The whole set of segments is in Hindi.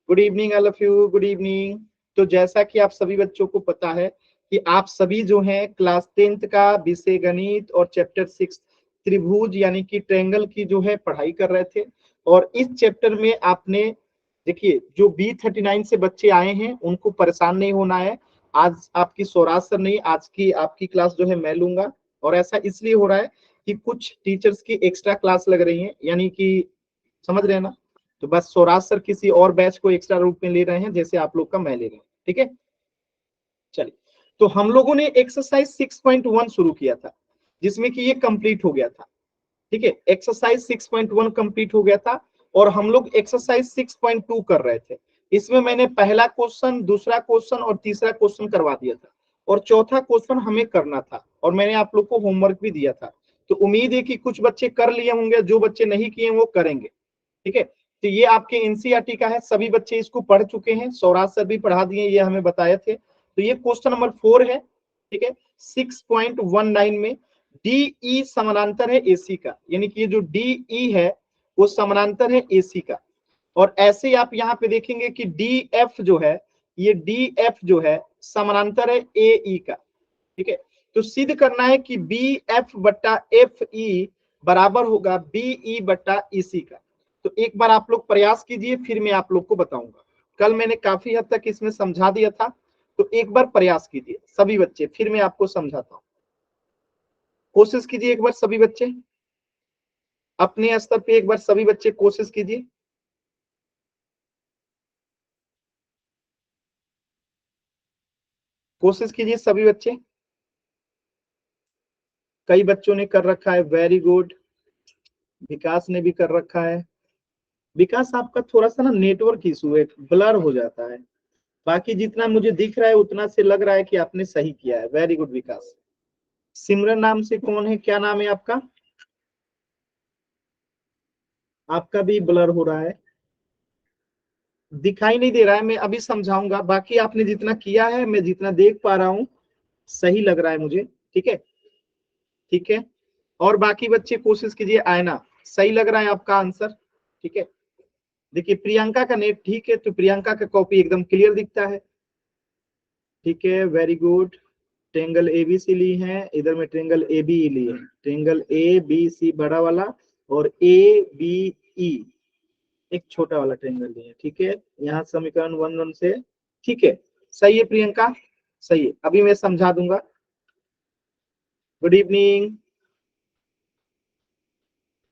Good evening all of you, good evening. तो जैसा कि आप सभी बच्चों को पता है कि आप सभी जो हैं क्लास 10th का विषय गणित और चैप्टर 6 त्रिभुज यानी कि ट्रायंगल की जो है पढ़ाई कर रहे थे। और इस चैप्टर में आपने देखिए जो B39 से बच्चे आए हैं उनको परेशान नहीं होना है। आज आपकी सौराज सर नहीं, आज की आपकी क्लास जो है मैं लूंगा। और ऐसा इसलिए हो रहा है कि कुछ टीचर्स की एक्स्ट्रा क्लास लग रही है, यानी कि समझ रहे हैं ना। तो बस सौराज सर किसी और बैच को एक्स्ट्रा रूप में ले रहे हैं, जैसे आप लोग का मैं ले रहा हूँ। ठीक है, चलिए। तो हम लोगों ने एक्सरसाइज 6.1 शुरू किया था, जिसमें कि ये कंप्लीट हो गया था। ठीक है, एक्सरसाइज 6.1 कंप्लीट हो गया था और हम लोग एक्सरसाइज 6.2 कर रहे थे। इसमें मैंने पहला क्वेश्चन, दूसरा क्वेश्चन और तीसरा क्वेश्चन करवा दिया था और चौथा क्वेश्चन हमें करना था और मैंने आप लोग को होमवर्क भी दिया था। तो उम्मीद है कि कुछ बच्चे कर लिए होंगे, जो बच्चे नहीं किए वो करेंगे। ठीक है, तो ये आपके एनसीईआरटी का है, सभी बच्चे इसको पढ़ चुके हैं, सौराज सर भी पढ़ा दिए, ये हमें बताए थे। तो ये क्वेश्चन नंबर 4 है। ठीक है, 6.19 में DE समानांतर है AC का, यानी कि ये जो DE है वो समानांतर है AC का। और ऐसे आप यहाँ पे देखेंगे कि DF जो है, ये DF जो है समानांतर है AE का। ठीक है, तो सिद्ध करना है कि BF बट्टा FE बराबर होगा BE बट्टा EC का। तो एक बार आप लोग प्रयास कीजिए, फिर मैं आप लोग को बताऊंगा। कल मैंने काफी हद तक इसमें समझा दिया था, तो एक बार प्रयास कीजिए सभी बच्चे, फिर मैं आपको समझाता हूँ। कोशिश कीजिए एक बार सभी बच्चे, अपने स्तर पे एक बार सभी बच्चे कोशिश कीजिए। कोशिश कीजिए सभी बच्चे। कई बच्चों ने कर रखा है, वेरी गुड। विकास ने भी कर रखा है। विकास आपका थोड़ा सा ना नेटवर्क इशू है, ब्लर हो जाता है। बाकी जितना मुझे दिख रहा है उतना से लग रहा है कि आपने सही किया है, वेरी गुड विकास। सिमरन नाम से कौन है, क्या नाम है आपका? आपका भी ब्लर हो रहा है, दिखाई नहीं दे रहा है। मैं अभी समझाऊंगा। बाकी आपने जितना किया है, मैं जितना देख पा रहा हूँ सही लग रहा है मुझे। ठीक है, ठीक है। और बाकी बच्चे कोशिश कीजिए, आयना सही लग रहा है आपका आंसर? ठीक है, देखिए प्रियंका का नेट ठीक है, तो प्रियंका का कॉपी एकदम क्लियर दिखता है। ठीक है, वेरी गुड। ट्रेंगल ABC ली है, इधर में ट्रेंगल AB ली है, ट्रेंगल ABC बड़ा वाला और ABE एक छोटा वाला ट्रेंगल ली है। ठीक है, यहाँ समीकरण 1 से ठीक है, सही है प्रियंका, सही है। अभी मैं समझा दूंगा। Good evening.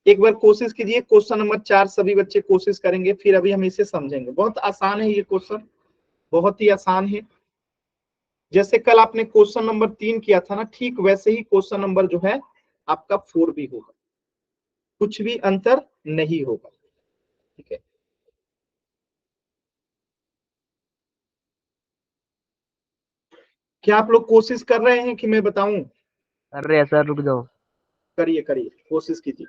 एक बार कोशिश कीजिए, क्वेश्चन नंबर 4 सभी बच्चे कोशिश करेंगे, फिर अभी हम इसे समझेंगे। बहुत आसान है ये क्वेश्चन, बहुत ही आसान है। जैसे कल आपने क्वेश्चन नंबर 3 किया था ना, ठीक वैसे ही क्वेश्चन नंबर जो है आपका 4 भी होगा, कुछ भी अंतर नहीं होगा। ठीक है, क्या आप लोग कोशिश कर रहे हैं कि मैं बताऊं? अरे सर रुक जाओ। करिए करिए, कोशिश कीजिए।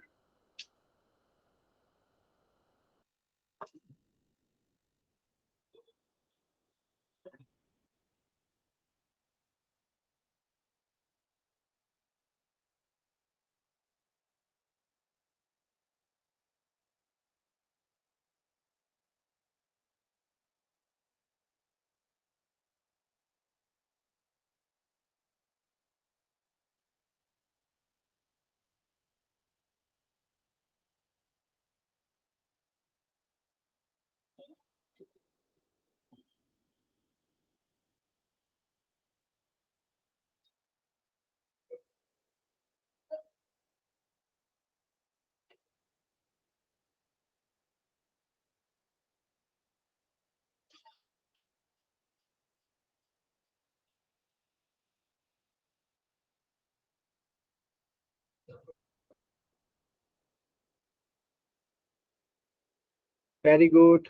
वेरी गुड,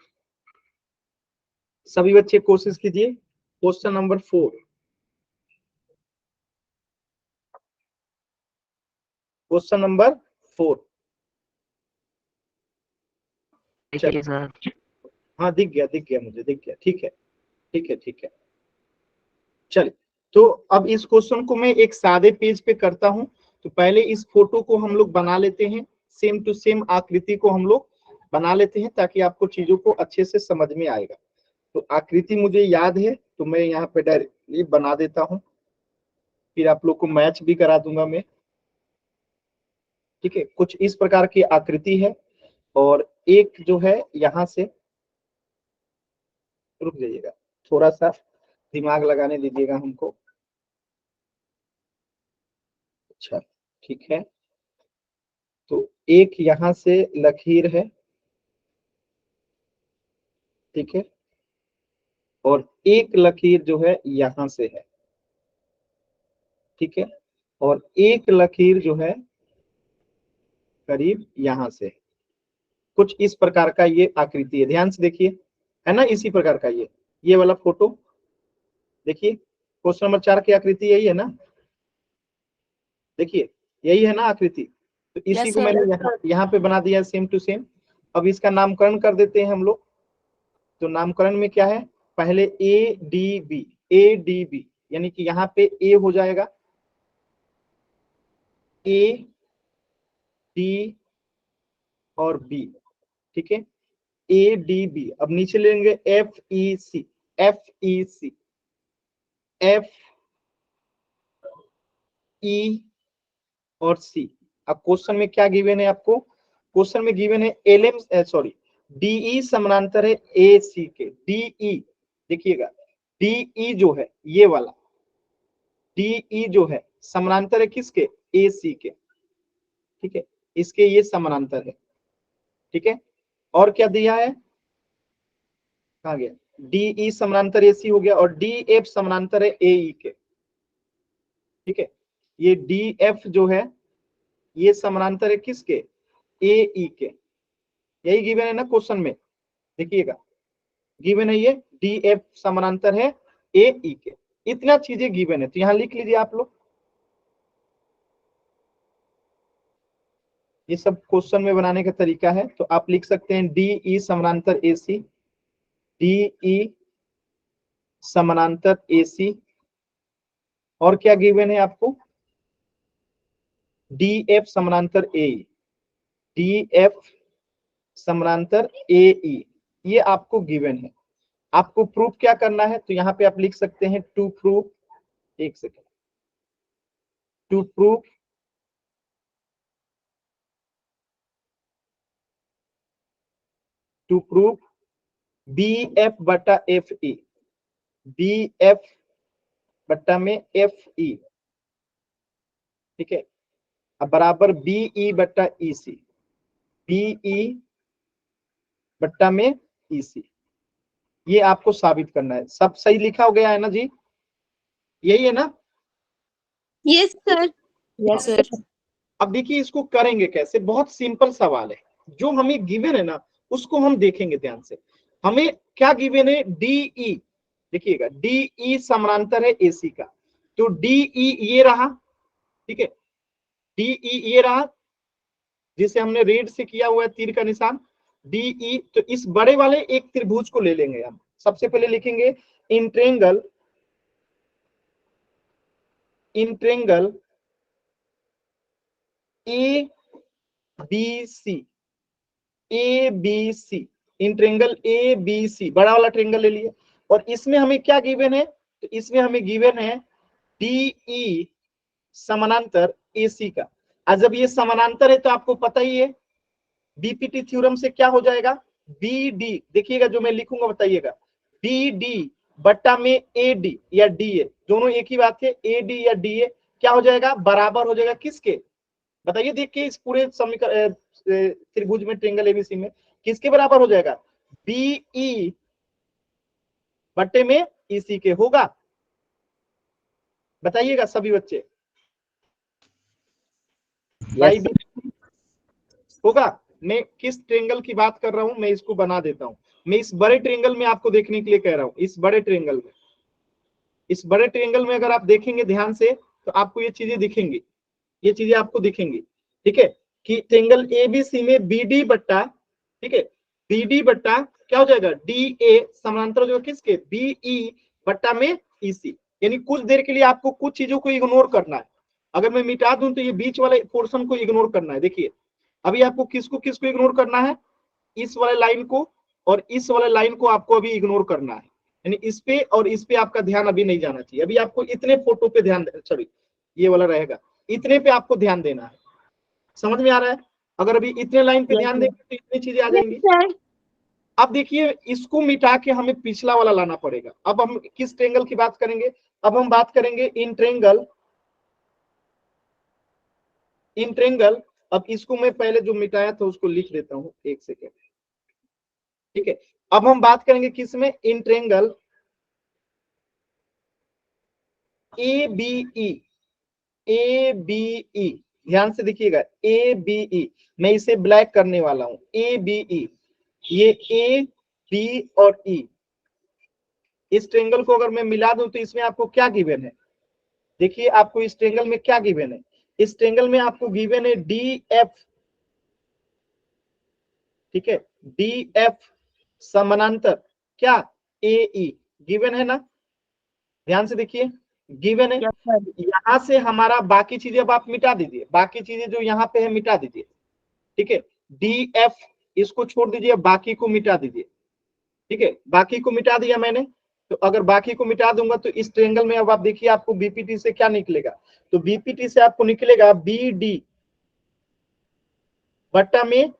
सभी बच्चे कोशिश कीजिए। Question number 4, question number 4। चलिए, सर हाँ दिख गया, दिख गया, मुझे दिख गया। ठीक है, ठीक है, ठीक है। चलिए, तो अब इस क्वेश्चन को मैं एक सादे पेज पे करता हूं। तो पहले इस फोटो को हम लोग बना लेते हैं, सेम टू सेम आकृति को हम लोग बना लेते हैं, ताकि आपको चीजों को अच्छे से समझ में आएगा। तो आकृति मुझे याद है तो मैं यहाँ पे डायरेक्टली बना देता हूँ, फिर आप लोग को मैच भी करा दूंगा मैं। ठीक है, कुछ इस प्रकार की आकृति है और एक जो है यहाँ से, रुक जाइएगा थोड़ा सा दिमाग लगाने दीजिएगा हमको। अच्छा ठीक है, तो एक यहाँ से लकीर है, ठीक है, और एक लकीर जो है यहाँ से है, ठीक है, और एक लकीर जो है करीब यहाँ से। कुछ इस प्रकार का ये आकृति है, ध्यान से देखिए, है ना, इसी प्रकार का ये वाला फोटो देखिए, क्वेश्चन नंबर 4 की आकृति यही है ना, देखिए यही है ना आकृति। तो इसी को मैंने यहाँ पे बना दिया सेम टू सेम। अब इसका नामकरण कर देते हैं हम लोग। तो नामकरण में क्या है, पहले ए डी बी यानी कि यहाँ पे ए हो जाएगा, ए डी और बी, ठीक है, ए डी बी। अब नीचे लेंगे एफ ई सी, एफ ई सी, एफ ई और सी। अब क्वेश्चन में क्या गिवन है आपको, क्वेश्चन में गिवन है डीई समानांतर है ए सी के, डीई देखिएगा, डीई जो है ये वाला, डीई जो है समानांतर है किसके, ए सी के, ठीक है, इसके ये समानांतर है, ठीक है। और क्या दिया है, कहाँ गया, डीई समानांतर ए सी हो गया, और डी एफ समानांतर है ए ई के, ठीक है। ये डी एफ जो है ये समानांतर है किसके, ए ई के, यही गिवन है ना क्वेश्चन में, देखिएगा गिवन है ये डी एफ समानांतर है ए ई के, इतना चीजें गिवन है। तो यहां लिख लीजिए आप लोग, ये सब क्वेश्चन में बनाने का तरीका है। तो आप लिख सकते हैं डी ई समानांतर ए सी, डी ई समानांतर ए सी, और क्या गिवन है आपको, डी एफ समानांतर ए ई, डी एफ समानांतर ए ई, ये आपको गिवन है। आपको प्रूफ क्या करना है, तो यहाँ पे आप लिख सकते हैं टू प्रूफ, एक second, to proof B F बटा एफ ई, बी एफ बट्टा में एफ ई, ठीक है, अब बराबर बी ई बट्टा ई सी, बी ई बट्टा में ई सी, ये आपको साबित करना है। सब सही लिखा हो गया है ना जी, यही है ना, यस सर। Yes sir. अब देखिए इसको करेंगे कैसे, बहुत सिंपल सवाल है, जो हमें गिवन है ना उसको हम देखेंगे ध्यान से। हमें क्या गिवन है, डीई, देखिएगा डीई समानांतर है एसी का, तो डीई ये रहा, ठीक है, डीई ये रहा जिसे हमने रेड से किया हुआ है तीर का निशान, डीई। तो इस बड़े वाले एक त्रिभुज को ले लेंगे हम, सबसे पहले लिखेंगे in triangle A B C, A B C, in triangle A B C, बड़ा वाला ट्रेंगल ले लिए। और इसमें हमें क्या गिवन है, तो इसमें हमें गिवन है डीई समानांतर एसी का। आज जब ये समानांतर है तो आपको पता ही है बीपीटी थ्योरम से क्या हो जाएगा, बी डी, देखिएगा जो मैं लिखूंगा बताइएगा, बी डी बट्टा में ए डी या डी ए, दोनों एक ही बात है, ए डी या डी ए क्या हो जाएगा, बराबर हो जाएगा किसके, बताइए देखिए इस पूरे समीकरण त्रिभुज में, ट्रेंगल एबीसी में किसके बराबर हो जाएगा, बीई बट्टे में इसी के होगा, बताइएगा सभी बच्चे, यस होगा। मैं किस ट्रेंगल की बात कर रहा हूं, मैं इसको बना देता हूं। मैं इस बड़े ट्रेंगल में आपको देखने के लिए कह रहा हूं, इस बड़े ट्रेंगल में, इस बड़े ट्रेंगल में अगर आप देखेंगे ध्यान से तो आपको ये चीजें दिखेंगी, ये चीजें आपको दिखेंगी, ठीक है, कि ट्रेंगल एबीसी में बी डी बट्टा, ठीक है, बी डी बट्टा क्या हो जाएगा, डी ए समानांतर जो किसके, बी ई बट्टा में ई सी। यानी कुछ देर के लिए आपको कुछ चीजों को इग्नोर करना है। अगर मैं मिटा दूं तो ये बीच वाले पोर्शन को इग्नोर करना है। देखिए अभी आपको किसको किसको इग्नोर करना है, इस वाले लाइन को और इस वाले लाइन को आपको अभी इग्नोर करना है, यानी इस पे और इस पे आपका ध्यान अभी नहीं जाना चाहिए। अभी आपको इतने फोटो पे ध्यान, सॉरी ये वाला रहेगा, इतने पे आपको ध्यान देना है। समझ में आ रहा है? अगर अभी इतने लाइन पे ध्यान देंगे तो इतनी चीजें आ जाएंगी। सर अब देखिए इसको मिटा के हमें पिछला वाला लाना पड़ेगा। अब हम किस ट्रेंगल की बात करेंगे? अब हम बात करेंगे इन ट्रेंगल, इन ट्रेंगल। अब इसको मैं पहले जो मिटाया था उसको लिख देता हूं, एक सेकेंड, ठीक है। अब हम बात करेंगे किसमें? In triangle A B E, A B E, ध्यान से देखिएगा, ए बी ई, मैं इसे ब्लैक करने वाला हूं, ए बी ई, ये ए बी और ई, इस ट्रेंगल को अगर मैं मिला दूं तो इसमें आपको क्या गिवन है? देखिए आपको इस ट्रेंगल में क्या गिवन है? इस ट्रेंगल में आपको गिवन है डी एफ, ठीक है, डी एफ समानांतर क्या? ए ई, गिवन है ना? ध्यान से देखिए, गिवन है। Yes sir. यहां से हमारा बाकी चीजें अब आप मिटा दीजिए, बाकी चीजें जो यहाँ पे है मिटा दीजिए, ठीक है। डी एफ इसको छोड़ दीजिए, बाकी को मिटा दीजिए, ठीक है। बाकी को मिटा दिया मैंने, तो अगर बाकी को मिटा दूंगा तो इस ट्रेंगल में अब आप देखिए आपको बीपीटी से क्या निकलेगा? तो बीपीटी से आपको निकलेगा बी डी बट्टा में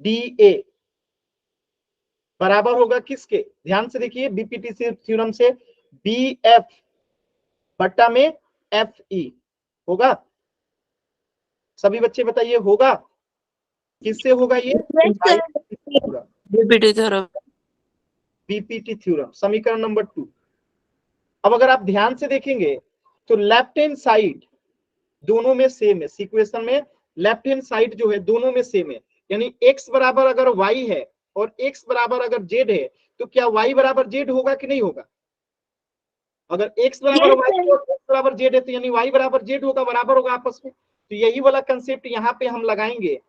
डी ए बराबर होगा किसके? ध्यान से देखिए, बीपीटी से थ्योरम से बी एफ बट्टा में एफ ई होगा। सभी बच्चे बताइए होगा, किससे होगा ये? Yes sir BPT theorem. BPT theorem, समीकरण नंबर 2। अब अगर आप ध्यान से देखेंगे तो लेफ्ट हैंड साइड दोनों में सेम है, इक्वेशन में लेफ्ट हैंड साइड जो है दोनों में सेम है, यानी x बराबर अगर y है और x बराबर अगर z है तो क्या y बराबर z होगा कि नहीं होगा? अगर x बराबर Yes, y sir. और x बराबर z है तो यानी y बराबर z होगा, बराबर होगा आपस में। तो यही वाला कंसेप्ट यहाँ पे हम लगाएंगे।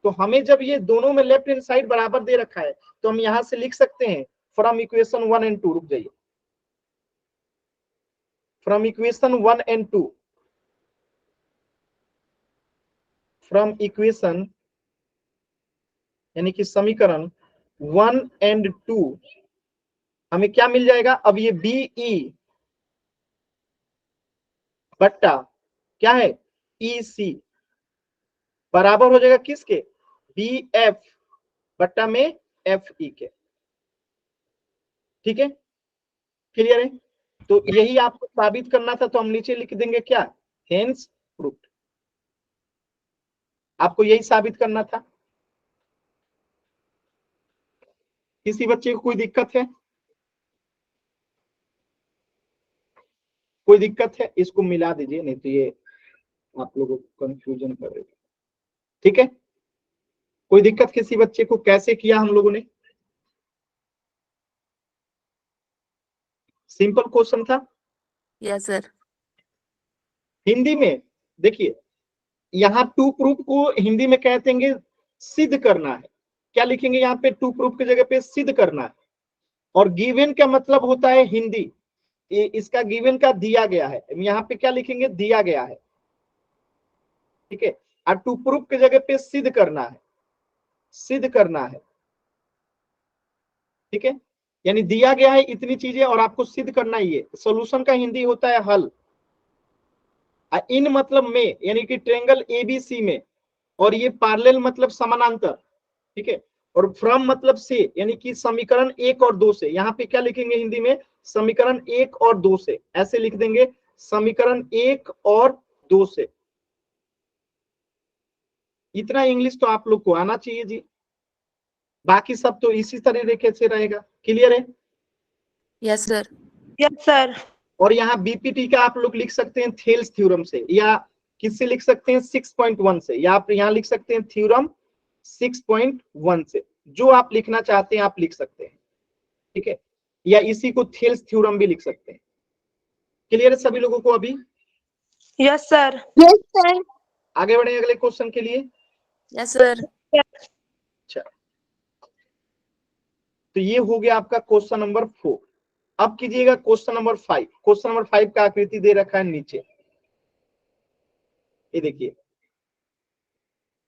तो हमें जब ये दोनों में लेफ्ट हैंड साइड बराबर दे रखा है तो हम यहां से लिख सकते हैं फ्रॉम इक्वेशन 1 एंड 2, रुक जाइए, from equation 1 and 2, from equation यानी कि समीकरण 1 एंड 2 हमें क्या मिल जाएगा? अब ये बी ई बट्टा क्या है? ई सी बराबर हो जाएगा किसके? बी एफ बट्टा में एफ ई के, ठीक है, क्लियर है? तो यही आपको साबित करना था, तो हम नीचे लिख देंगे क्या? Hence proved. आपको यही साबित करना था। किसी बच्चे को कोई दिक्कत है? कोई दिक्कत है? इसको मिला दीजिए, नहीं तो ये आप लोगों को कंफ्यूजन करेगा, ठीक है। कोई दिक्कत किसी बच्चे को? कैसे किया हम लोगों ने? सिंपल क्वेश्चन था। Yes sir. हिंदी में देखिए, यहाँ टू प्रूफ को हिंदी में कहते हैं सिद्ध करना है। क्या लिखेंगे यहाँ पे? टू प्रूफ की जगह पे सिद्ध करना है। और गिवन का मतलब होता है हिंदी, इसका गिवन का दिया गया है, यहाँ पे क्या लिखेंगे? दिया गया है, ठीक है। और टू प्रूफ की जगह पे सिद्ध करना है, सिद्ध करना है, ठीक है। यानी दिया गया है इतनी चीजें और आपको सिद्ध करना ही है। सोल्यूशन का हिंदी होता है हल। इन मतलब में यानी कि ट्रेंगल एबीसी में, और ये पैरेलल मतलब समानांतर, ठीक है। और फ्रॉम मतलब से यानी कि समीकरण 1 और 2 से, यहाँ पे क्या लिखेंगे हिंदी में? समीकरण 1 और 2 से, ऐसे लिख देंगे समीकरण 1 और 2 से। इतना इंग्लिश तो आप लोग को आना चाहिए जी, बाकी सब तो इसी तरीके से रहेगा। क्लियर है? Yes sir. Yes, sir. और यहाँ बीपीटी का आप लोग लिख सकते हैं थेल्स थ्योरम से, या किससे लिख सकते हैं? 6.1 से, या आप यहाँ लिख सकते हैं थ्योरम 6.1 से। जो आप लिखना चाहते हैं आप लिख सकते हैं, ठीक है। या इसी को थेल्स थ्योरम भी लिख सकते हैं। क्लियर है सभी लोगों को अभी? Yes, sir. Yes, sir. आगे बढ़े अगले क्वेश्चन के लिए। Yes sir. अच्छा, तो ये हो गया आपका क्वेश्चन नंबर 4। अब कीजिएगा क्वेश्चन नंबर 5। क्वेश्चन नंबर 5 का आकृति दे रखा है नीचे, ये देखिए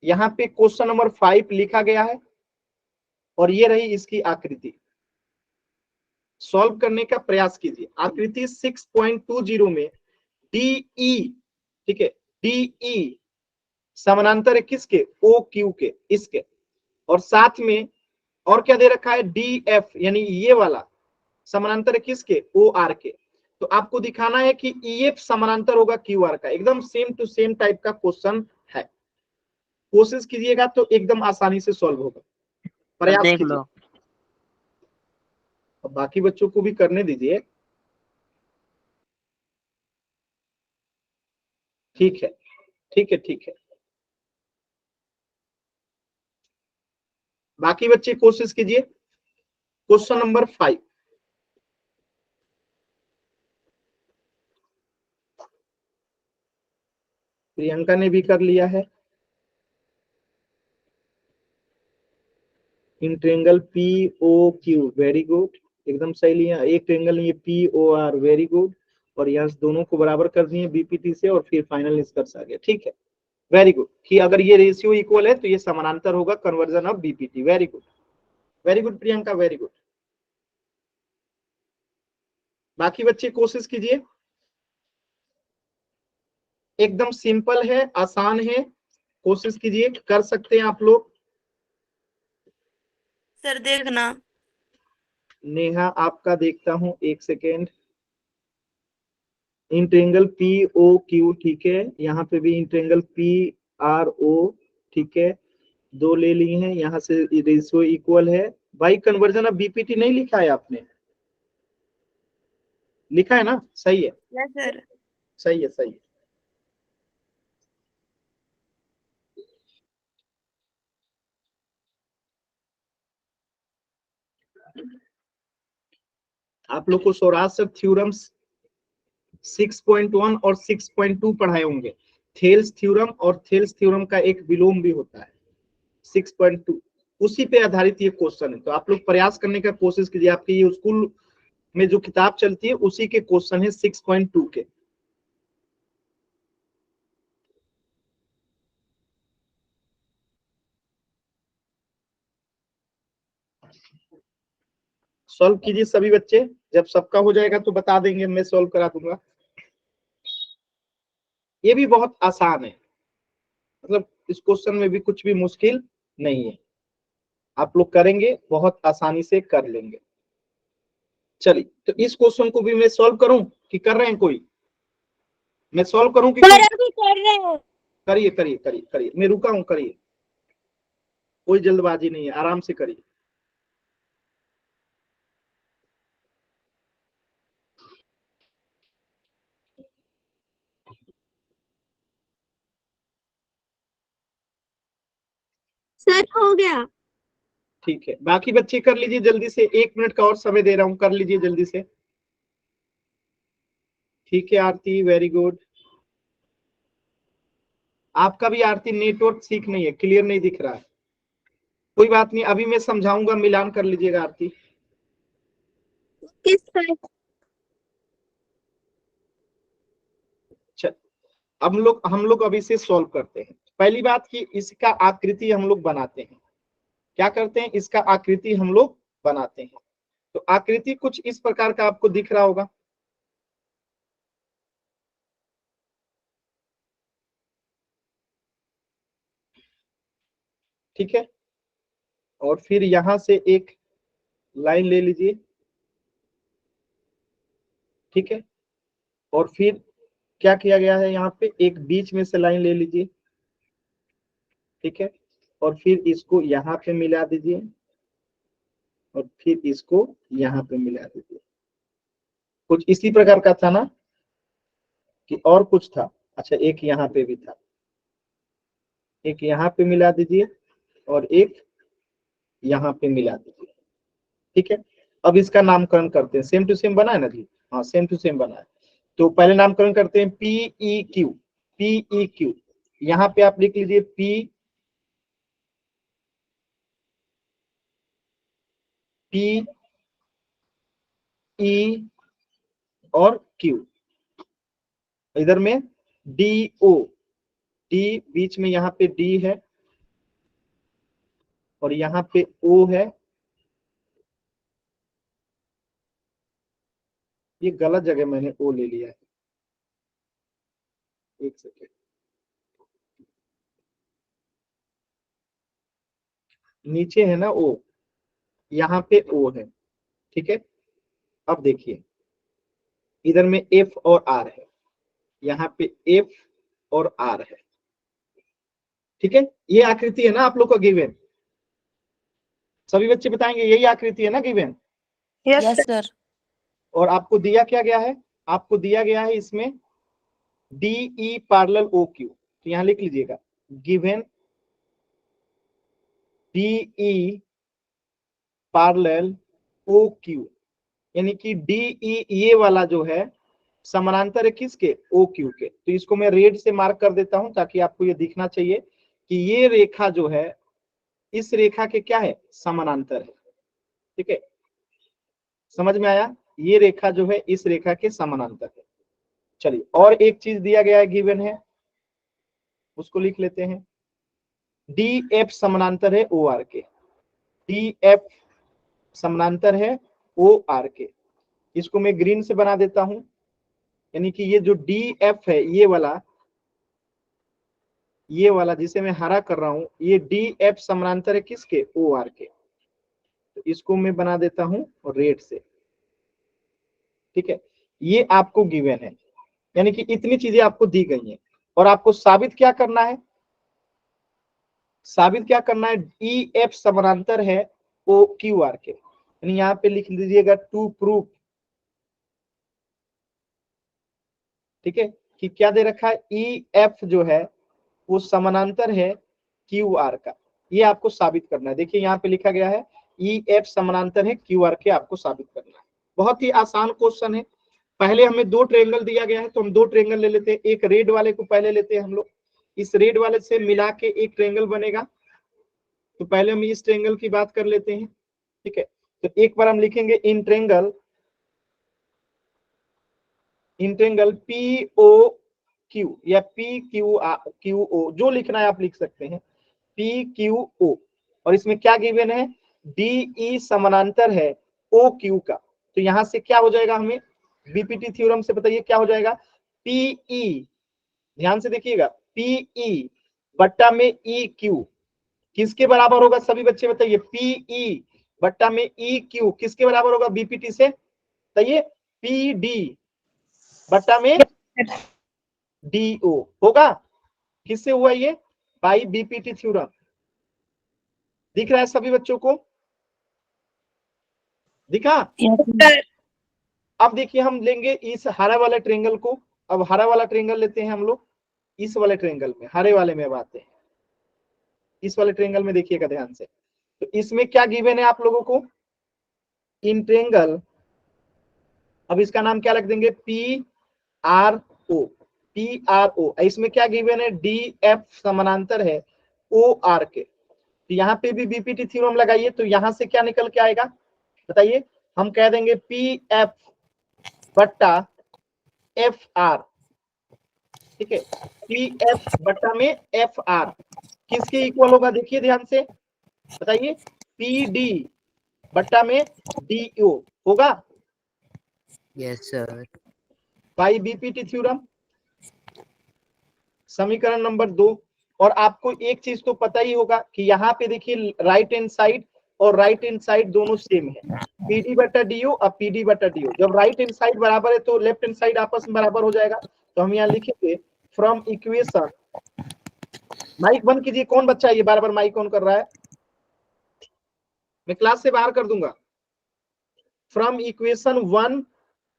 यहाँ पे क्वेश्चन नंबर 5 लिखा गया है। और ये रही इसकी आकृति। सॉल्व करने का प्रयास कीजिए। आकृति 6.20 में DE, ठीक है, DE समानांतर है किसके? OQ के, इसके। और साथ में और क्या दे रखा है? DF, यानी ये वाला समानांतर है किसके? OR के। तो आपको दिखाना है कि EF समानांतर होगा QR का। एकदम सेम टू सेम टाइप का क्वेश्चन है। कोशिश कीजिएगा तो एकदम आसानी से सॉल्व होगा। प्रयास देख कीजिए। लो। अब बाकी बच्चों को भी करने दीजिए। ठीक है, ठीक है, ठीक है। बाकी बच्चे कोशिश कीजिए। Question number 5। प्रियंका ने भी कर लिया है। In triangle POQ, very good, एकदम सही लिया। एक ट्रेंगल ये POR, वेरी गुड। और यहाँ दोनों को बराबर कर दिए BPT से, और फिर फाइनल निष्कर्ष आ गया। ठीक है, वेरी गुड। कि अगर ये रेशियो इक्वल है तो ये समानांतर होगा, conversion of BPT। Very good, very good Priyanka, very good. बाकी बच्चे कोशिश कीजिए। एकदम सिंपल है, आसान है। कोशिश कीजिए, कर सकते हैं आप लोग। सर देखना। नेहा आपका देखता हूं, एक सेकेंड। इन ट्रेंगल POQ, ठीक है। यहाँ पे भी इन ट्रेंगल PRO, ठीक है। दो ले लिए हैं, यहाँ से रेशियो इक्वल है। भाई कन्वर्जन ऑफ BPT नहीं लिखा है आपने? लिखा है ना? सही है, यस सर। सही है, सही है। आप लोग को सौराष्ट्र थ्योरम्स 6.1 और 6.2 पढ़ाए होंगे। थेल्स थ्योरम, और थेल्स थ्योरम का एक विलोम भी होता है 6.2। उसी पे आधारित ये क्वेश्चन है। तो आप लोग प्रयास करने का कोशिश कीजिए। आपके ये स्कूल में जो किताब चलती है उसी के क्वेश्चन है 6.2 के। सॉल्व कीजिए सभी बच्चे। जब सबका हो जाएगा तो बता देंगे, मैं सॉल्व करा दूंगा। ये भी बहुत आसान है, मतलब इस क्वेश्चन में भी कुछ भी मुश्किल नहीं है। आप लोग करेंगे, बहुत आसानी से कर लेंगे। चलिए, तो इस क्वेश्चन को भी मैं सॉल्व करूं कि कर रहे हैं कोई? मैं सॉल्व करूं कि कोई? कर रहे हैं। करिए, करिए, करिए, करिए। मैं रुका हूं, करिए। कोई जल्दबाजी नहीं है, आराम से करिए। सर हो गया। ठीक है, बाकी बच्चे कर लीजिए जल्दी से। 1 मिनट का और समय दे रहा हूं, कर लीजिए जल्दी से। ठीक है आरती, वेरी गुड। आपका भी आरती नेटवर्क ठीक नहीं है, क्लियर नहीं दिख रहा है। कोई बात नहीं, अभी मैं समझाऊंगा, मिलान कर लीजिएगा आरती। किस सर? चल, अब हम लोग अभी से सॉल्व करते हैं। पहली बात कि इसका आकृति हम लोग बनाते हैं। क्या करते हैं? इसका आकृति हम लोग बनाते हैं। तो आकृति कुछ इस प्रकार का आपको दिख रहा होगा। ठीक है, और फिर यहां से एक लाइन ले लीजिए। ठीक है, और फिर क्या किया गया है? यहाँ पे एक बीच में से लाइन ले लीजिए। ठीक है, और फिर इसको यहाँ पे मिला दीजिए, और फिर इसको यहाँ पे मिला दीजिए। कुछ इसी प्रकार का था ना, कि और कुछ था? अच्छा, एक यहाँ पे भी था। एक यहाँ पे मिला दीजिए, और एक यहाँ पे मिला दीजिए। ठीक है, अब इसका नामकरण करते हैं। सेम टू सेम बना है ना जी? हाँ, सेम टू सेम बना है। तो पहले नामकरण करते हैं PEQ। PEQ यहाँ पे आप लिख लीजिए P E और Q। इधर में DO, D बीच में यहाँ पे D है, और यहाँ पे O है, ये गलत जगह मैंने ओ ले लिया है, एक सेकेंड। नीचे है ना ओ, यहाँ पे ओ है, ठीक है। अब देखिए इधर में एफ और आर है, यहाँ पे एफ और आर है, ठीक है। ये आकृति है ना आप लोग का गिवन, सभी बच्चे बताएंगे यही आकृति है ना गिवन। Yes sir. और आपको दिया क्या गया है, आपको दिया गया है इसमें D E parallel O Q, तो यहां लिख लीजिएगा given D E parallel O Q, यानी कि डी ई ये वाला जो है समानांतर है किसके, ओ क्यू के। तो इसको मैं रेड से मार्क कर देता हूं ताकि आपको ये दिखना चाहिए कि ये रेखा जो है इस रेखा के क्या है, समानांतर है, ठीक है। समझ में आया, ये रेखा जो है इस रेखा के समानांतर है। चलिए और एक चीज दिया गया है, गिवन है, उसको लिख लेते हैं। डी एफ समानांतर है ओ आर के, डी एफ समानांतर है ओ आर के। इसको मैं ग्रीन से बना देता हूं, यानी कि ये जो डी एफ है ये वाला जिसे मैं हरा कर रहा हूं, ये डी एफ समानांतर है किसके, ओ आर के। तो इसको मैं बना देता हूं रेड से, ठीक है। ये आपको गिवन है, यानी कि इतनी चीजें आपको दी गई हैं और आपको साबित क्या करना है, साबित क्या करना है, ई एफ समानांतर है ओ क्यू आर के, यानी यहाँ पे लिख लीजिएगा टू प्रूफ, ठीक है। कि क्या दे रखा है, ई एफ जो है वो समानांतर है क्यू आर का, ये आपको साबित करना है। देखिए यहाँ पे लिखा गया है ई एफ समानांतर है क्यू आर के, आपको साबित करना है। बहुत ही आसान क्वेश्चन है। पहले हमें दो ट्रायंगल दिया गया है तो हम दो ट्रायंगल ले लेते हैं, एक रेड वाले को पहले लेते हैं हम लोग, इस रेड वाले से मिला के एक ट्रायंगल बनेगा। तो पहले हम इस ट्रायंगल की बात कर लेते हैं, ठीक है। तो एक बार हम लिखेंगे in triangle P O Q या पी क्यू ओ, जो लिखना है आप लिख सकते हैं, पी क्यू ओ। और इसमें क्या गिवन है, डी ई समानांतर है ओ क्यू का। तो यहां से क्या हो जाएगा, हमें बीपीटी थ्योरम से बताइए क्या हो जाएगा, पीई, ध्यान से देखिएगा, पीई बट्टा में ई क्यू किसके बराबर होगा, सभी बच्चे बताइए, पीई बट्टा में ई क्यू किसके बराबर होगा बीपीटी से, बताइए, पी डी बट्टा में डी ओ होगा। किससे हुआ ये, बाई बीपीटी थ्योरम। दिख रहा है सभी बच्चों को, दिखा। अब देखिए हम लेंगे इस हरा वाला ट्रायंगल को, अब हरा वाला ट्रायंगल लेते हैं हम लोग, इस वाले ट्रायंगल में, हरे वाले में अब आते हैं, इस वाले ट्रायंगल में देखिएगा ध्यान से। तो इसमें क्या गिवन है आप लोगों को, इन ट्रायंगल, अब इसका नाम क्या रख देंगे, P R O, P R O. इसमें क्या गिवन है, डी एफ समानांतर है ओ आर के। तो यहाँ पे भी बीपीटी थ्योरम लगाइए, तो यहां से क्या निकल के आएगा बताइए, हम कह देंगे पी एफ बट्टा एफ आर, ठीक है। पी एफ बट्टा में एफ आर किसके इक्वल होगा, देखिए ध्यान से बताइए, पी डी बट्टा में डी ओ होगा। Yes sir. By BPT theorem, समीकरण नंबर 2। और आपको एक चीज तो पता ही होगा कि यहाँ पे देखिए राइट हैंड साइड और राइट हैंड साइड दोनों सेम है, पीडी बटा डीओ और पीडी बटा डीओ। जब राइट हैंड साइड बराबर है तो लेफ्ट हैंड साइड आपस में बराबर हो जाएगा। तो हम यहाँ लिखेंगे फ्रॉम इक्वेशन, माइक बंद कीजिए, कौन बच्चा है ये बार बार माइक ऑन कर रहा है, मैं क्लास से बाहर कर दूंगा। From equation 1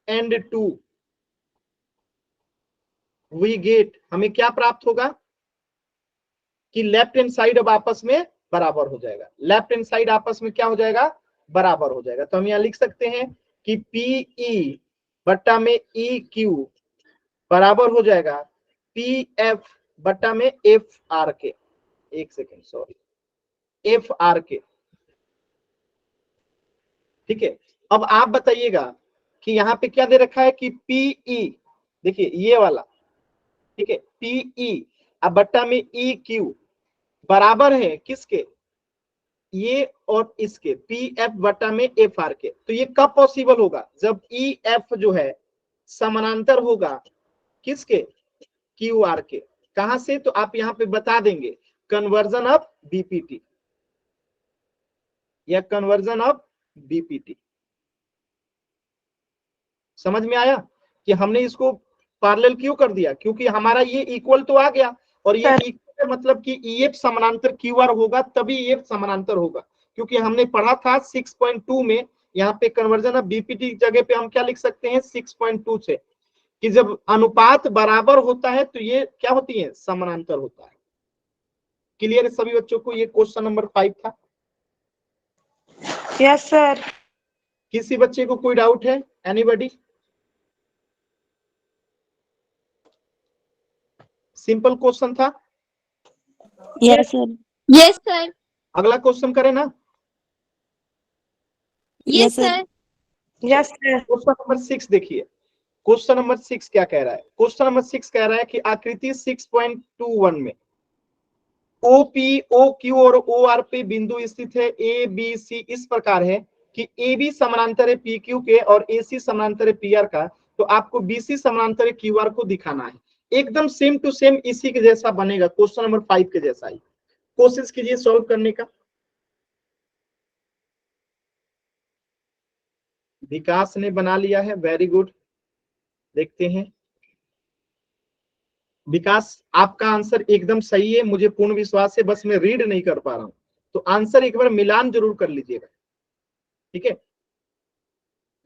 and 2 we get, हमें क्या प्राप्त होगा कि लेफ्ट हैंड साइड अब आपस में बराबर हो जाएगा, लेफ्ट हैंड साइड आपस में क्या हो जाएगा, बराबर हो जाएगा। तो हम यहाँ लिख सकते हैं कि पीई बट्टा में ई क्यू बराबर हो जाएगा पी एफ बट्टा में एफ आर के, एक सेकेंड सॉरी, एफ आर के, ठीक है। अब आप बताइएगा कि यहाँ पे क्या दे रखा है कि पीई, देखिए ये वाला, ठीक है, पीई अब बट्टा में ई क्यू बराबर है किसके, ये और इसके पी एफ बटा में एफ आर के। तो ये कब पॉसिबल होगा? जब ई एफ जो है समानांतर होगा किसके? क्यू आर के। कहां से? तो आप यहां पे बता देंगे कन्वर्जन ऑफ बीपीटी या कन्वर्जन ऑफ बीपीटी। समझ में आया कि हमने इसको पैरेलल क्यों कर दिया? क्योंकि हमारा ये इक्वल तो आ गया, और ये इक्वल मतलब कि ईएफ समानांतर क्यूआर होगा तभी ईएफ समानांतर होगा। क्योंकि हमने पढ़ा था 6.2 में, यहाँ पे कन्वर्जन ऑफ बीपीटी की जगह पे हम क्या लिख सकते हैं 6.2 से, कि जब अनुपात बराबर होता है तो ये क्या होती है? समानांतर होता है। क्लियर है सभी बच्चों को? ये क्वेश्चन नंबर 5 था। Yes sir. किसी बच्चे को कोई डाउट है? एनीबॉडी? सिंपल क्वेश्चन था। Yes sir. Yes sir. अगला क्वेश्चन करें ना? Yes sir. Yes sir. Question number 6 देखिए। क्वेश्चन नंबर 6 क्या कह रहा है? क्वेश्चन नंबर 6 कह रहा है कि आकृति 6.21 में ओपी, ओ क्यू और ओ आर पे बिंदु स्थित है। ए बी सी इस प्रकार है कि ए बी समानांतर है पी क्यू के और ए सी समानांतर है पी आर का। तो आपको बी सी समानांतर है क्यू आर को दिखाना है। एकदम सेम टू सेम इसी के जैसा बनेगा, क्वेश्चन नंबर 5 के जैसा ही। कोशिश कीजिए सॉल्व करने का। विकास ने बना लिया है, वेरी गुड। देखते हैं विकास, आपका आंसर एकदम सही है, मुझे पूर्ण विश्वास है, बस मैं रीड नहीं कर पा रहा हूं। तो आंसर एक बार मिलान जरूर कर लीजिएगा, ठीक है?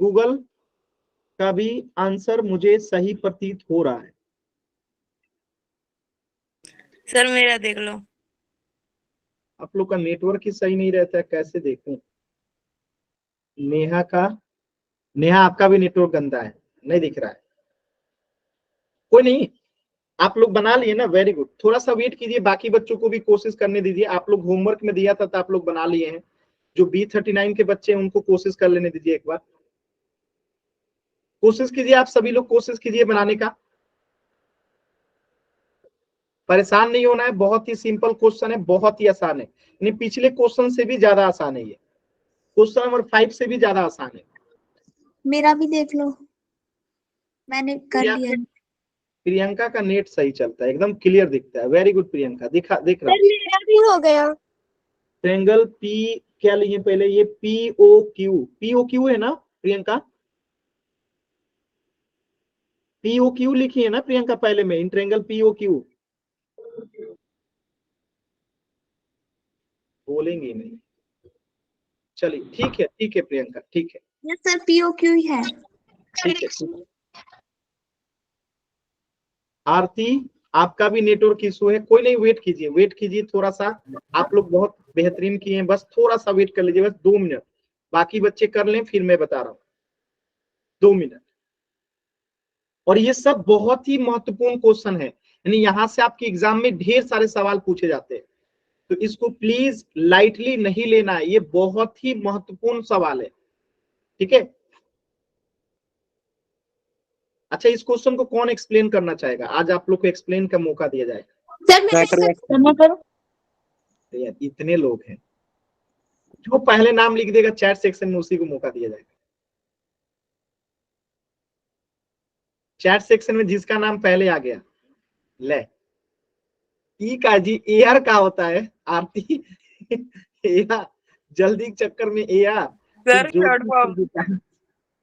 गूगल का भी आंसर मुझे सही प्रतीत हो रहा है। सर मेरा देख लो। आप लोग का नेटवर्क ही सही नहीं रहता है, कैसे देखूं? नेहा आपका भी नेटवर्क गंदा है, नहीं दिख रहा है। कोई नहीं, आप लोग बना लिए ना, वेरी गुड। थोड़ा सा वेट कीजिए, बाकी बच्चों को भी कोशिश करने दीजिए। आप लोग होमवर्क में दिया था तो आप लोग बना लिए हैं। जो B39 के बच्चे हैं उनको कोशिश कर लेने दीजिए एक बार। कोशिश कीजिए, आप सभी लोग कोशिश कीजिए बनाने का। परेशान नहीं होना है, बहुत ही सिंपल क्वेश्चन है, बहुत ही आसान है। यानी पिछले क्वेश्चन से भी ज्यादा आसान है ये। क्वेश्चन नंबर 5 से भी ज्यादा आसान है। मेरा भी देख लो, मैंने कर लिया। प्रियंका का नेट सही चलता है, एकदम क्लियर दिखता है। वेरी गुड प्रियंका, दिख रहा सर मेरा भी हो गया। ट्रायंगल पी क्या लिए पहले? ये पीओक्यू है ना प्रियंका? पीओक्यू लिखी है ना प्रियंका पहले में, इन ट्रायंगल पीओक्यू। बोलेंगे नहीं, चलिए ठीक है प्रियंका, ठीक है। यस सर, पीओक्यू ही है। ठीक है। आरती, आपका भी नेटवर्क इशू है। कोई नहीं, वेट कीजिए थोड़ा सा। आप लोग बहुत बेहतरीन किए हैं, बस थोड़ा सा वेट कर लीजिए, बस 2 मिनट। बाकी बच्चे कर लें, फिर मैं बता रहा हूँ। 2 मिनट। और ये सब बहुत ही महत्वपूर्ण क्वेश्चन है, यानी यहाँ से आपके एग्जाम में ढेर सारे सवाल पूछे जाते हैं। तो इसको प्लीज लाइटली नहीं लेना है, ये बहुत ही महत्वपूर्ण सवाल है, ठीक है? अच्छा, इस क्वेश्चन को कौन एक्सप्लेन करना चाहेगा? आज आप लोग को एक्सप्लेन का मौका दिया जाएगा। सर मैं करूं? यार इतने लोग हैं, जो पहले नाम लिख देगा चैट सेक्शन में उसी को मौका दिया जाएगा। चैट सेक्शन में जिसका नाम पहले आ गया, ले ई का जी एआर का होता है आरती। एआर जल्दी के चक्कर में AR. Sir short form.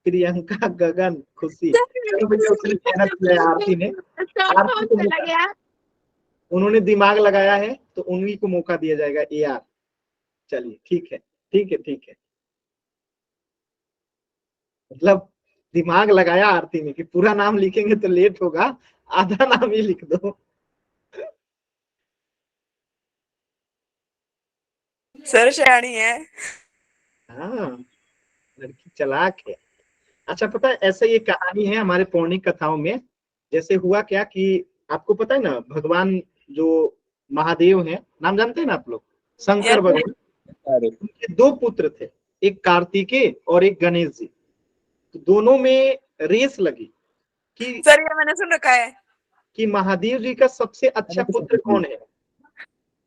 Priyanka, Gagan, Khushi, उसने मेहनत किया है आरती ने। आरती को चला गया। उन्होंने दिमाग लगाया है तो उन्हीं को मौका दिया जाएगा एआर। चलिए ठीक है। मतलब दिमाग लगाया आरती ने कि पूरा नाम लिखेंगे तो लेट होगा, आधा नाम ही लिख दो। सर शयानी है। हाँ, लड़की चालाक है। अच्छा, पता है ऐसे ये कहानी है हमारे पौराणिक कथाओं में। जैसे हुआ क्या कि आपको पता है ना, भगवान जो महादेव हैं, नाम जानते हैं ना आप लोग, शंकर भगवान, उनके 2 पुत्र थे, एक कार्तिकेय और एक गणेश जी। तो दोनों में रेस लगी कि सर ये मैंने सुन रखा है। महादेव जी का सबसे अच्छा पुत्र कौन है।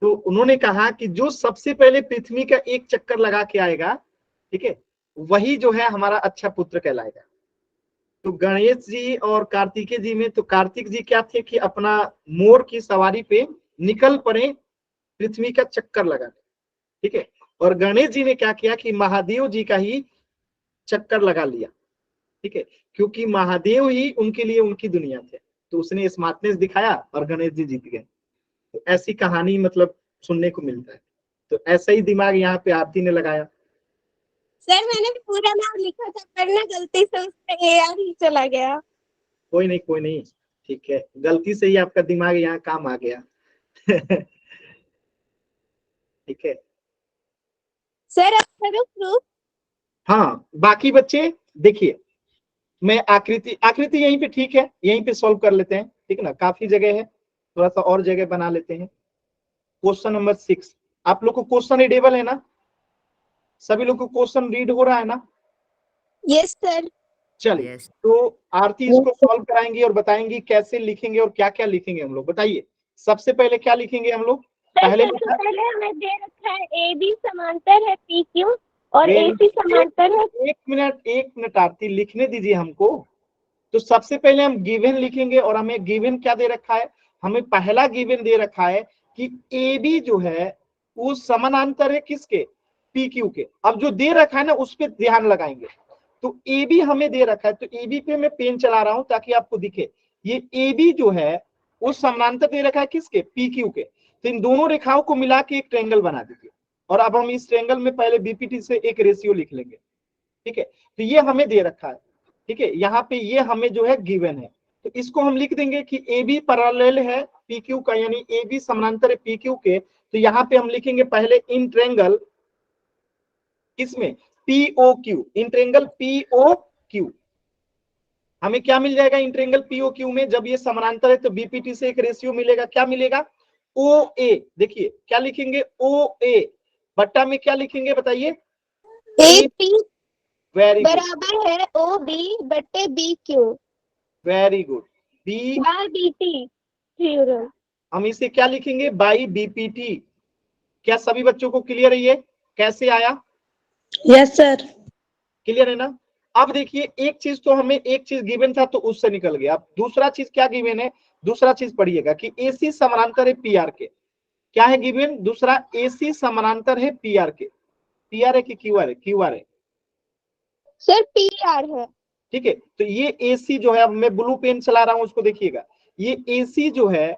तो उन्होंने कहा कि जो सबसे पहले पृथ्वी का एक चक्कर लगा के आएगा, ठीक है, वही जो है हमारा अच्छा पुत्र कहलाएगा। तो गणेश जी और कार्तिकेय जी में, तो कार्तिक जी क्या थे कि अपना मोर की सवारी पे निकल पड़े पृथ्वी का चक्कर लगाने, ठीक है, और गणेश जी ने क्या किया कि महादेव जी का ही चक्कर लगा लिया, ठीक है, क्योंकि महादेव ही उनके लिए उनकी दुनिया थे। तो उसने स्मार्टनेस दिखाया और गणेश जी जीत गए। तो ऐसी कहानी मतलब सुनने को मिलता है। तो ऐसा ही दिमाग यहाँ पे आरती ने लगाया। सर मैंने पूरा नाम लिखा था पर ना गलती से उसमें AR ही चला गया। कोई नहीं कोई नहीं, ठीक है, गलती से ही आपका दिमाग यहाँ काम आ गया। ठीक है। सर आप करो प्रूफ। हाँ बाकी बच्चे देखिए, मैं आकृति आकृति यहीं पे ठीक है, यहीं पे सॉल्व कर लेते हैं, ठीक है ना, काफी जगह है, थोड़ा सा और जगह बना लेते हैं। क्वेश्चन नंबर 6, आप लोग को क्वेश्चन रीडेबल है ना? सभी लोग को क्वेश्चन रीड हो रहा है ना? Yes sir. चलिए Yes. तो आरती इसको सॉल्व कराएंगी और बताएंगी कैसे लिखेंगे और क्या क्या लिखेंगे हम लोग। बताइए सबसे पहले क्या लिखेंगे हम लोग? पहले लिखा पहले हमें दे रखा है AB समांतर है PQ और Very AC समांतर है। एक मिनट आरती लिखने दीजिए हमको। तो सबसे पहले हम गिवन लिखेंगे और हमें गिवन क्या दे रखा है? हमें पहला गिवन दे रखा है कि AB जो है वो समानांतर है किसके? PQ के। अब जो दे रखा है ना उस पर ध्यान लगाएंगे। तो AB हमें दे रखा है, तो AB पे मैं पेन चला रहा हूं ताकि आपको दिखे। ये AB जो है वो समानांतर दे रखा है किसके? PQ के। तो इन दोनों रेखाओं को मिला के एक ट्रायंगल बना दीजिए। और अब हम इस ट्रायंगल में पहले BPT से एक रेशियो लिख लेंगे, ठीक है। तो ये हमें दे रखा है, ठीक है, यहाँ पे ये हमें जो है गिवन है। तो इसको हम लिख देंगे कि AB पैरेलल है PQ का, यानी AB समानांतर है PQ के। तो यहाँ पे हम लिखेंगे पहले इन ट्रायंगल किसमें? POQ, in triangle POQ। हमें क्या मिल जाएगा इन ट्रायंगल POQ में? जब ये समानांतर है तो BPT से एक रेशियो मिलेगा, क्या मिलेगा? OA। देखिए क्या लिखेंगे? OA बट्टा में क्या लिखेंगे बताइए? AP वेरी गुड, बराबर है OB बटे BQ very good. B by BT theorem. हम इसे क्या लिखेंगे? By BPT। क्या सभी बच्चों को क्लियर है ये कैसे आया? Yes sir. क्लियर है ना? अब देखिए एक चीज तो हमें, एक चीज गिवन था तो उससे निकल गया। अब दूसरा चीज क्या गिवन है? दूसरा चीज पढ़िएगा कि AC समानांतर है PR के। क्या है गिवन? दूसरा AC समानांतर है PR के। PR है कि QR है? QR है, सर PR है। ठीक है। तो ये AC जो है, अब मैं ब्लू पेन चला रहा हूं उसको देखिएगा, ये AC जो है,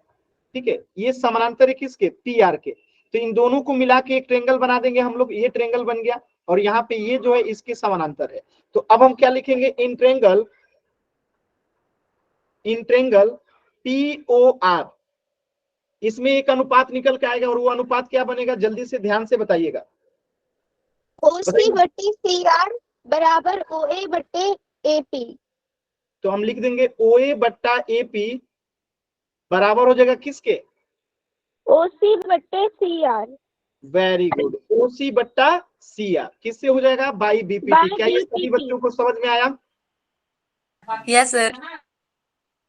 ठीक है, ये समानांतर है किसके? PR के। तो इन दोनों को मिला के एक ट्रायंगल बना देंगे हम लोग, ये ट्रायंगल बन गया। और यहाँ पे ये जो है इसके समानांतर है। तो अब हम क्या लिखेंगे? In triangle POR। इसमें एक अनुपात निकल के आएगा और वो अनुपात क्या बनेगा? जल्दी से ध्यान से बताइएगा। OC बटे CR बराबर OA बटे AP। तो हम लिख देंगे OA बट्टा AP बराबर हो जाएगा किसके? OC बटे CR वेरी गुड, OC बट्टा CR किससे हो जाएगा? By BPT। क्या ये सभी BPT। बच्चों को समझ में आया? Yes sir.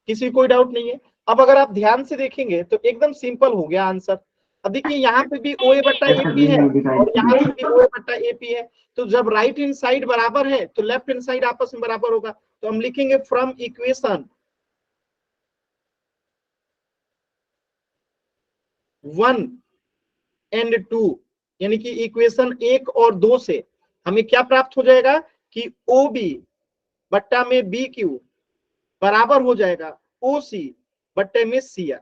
किसी कोई डाउट नहीं है? अब अगर आप ध्यान से देखेंगे तो एकदम सिंपल हो गया आंसर। अब देखिए यहाँ पे भी OA बट्टा AP है और यहाँ पे भी OA बट्टा AP है। तो जब राइट हैंड साइड बराबर है तो लेफ्ट हैंड साइड आपस में बराबर होगा। तो हम लिखेंगे फ्रॉम इक्वेशन 1 एंड 2, यानी कि इक्वेशन 1 और 2 से हमें क्या प्राप्त हो जाएगा कि OB बट्टा में BQ बराबर हो जाएगा OC बट्टे में CR।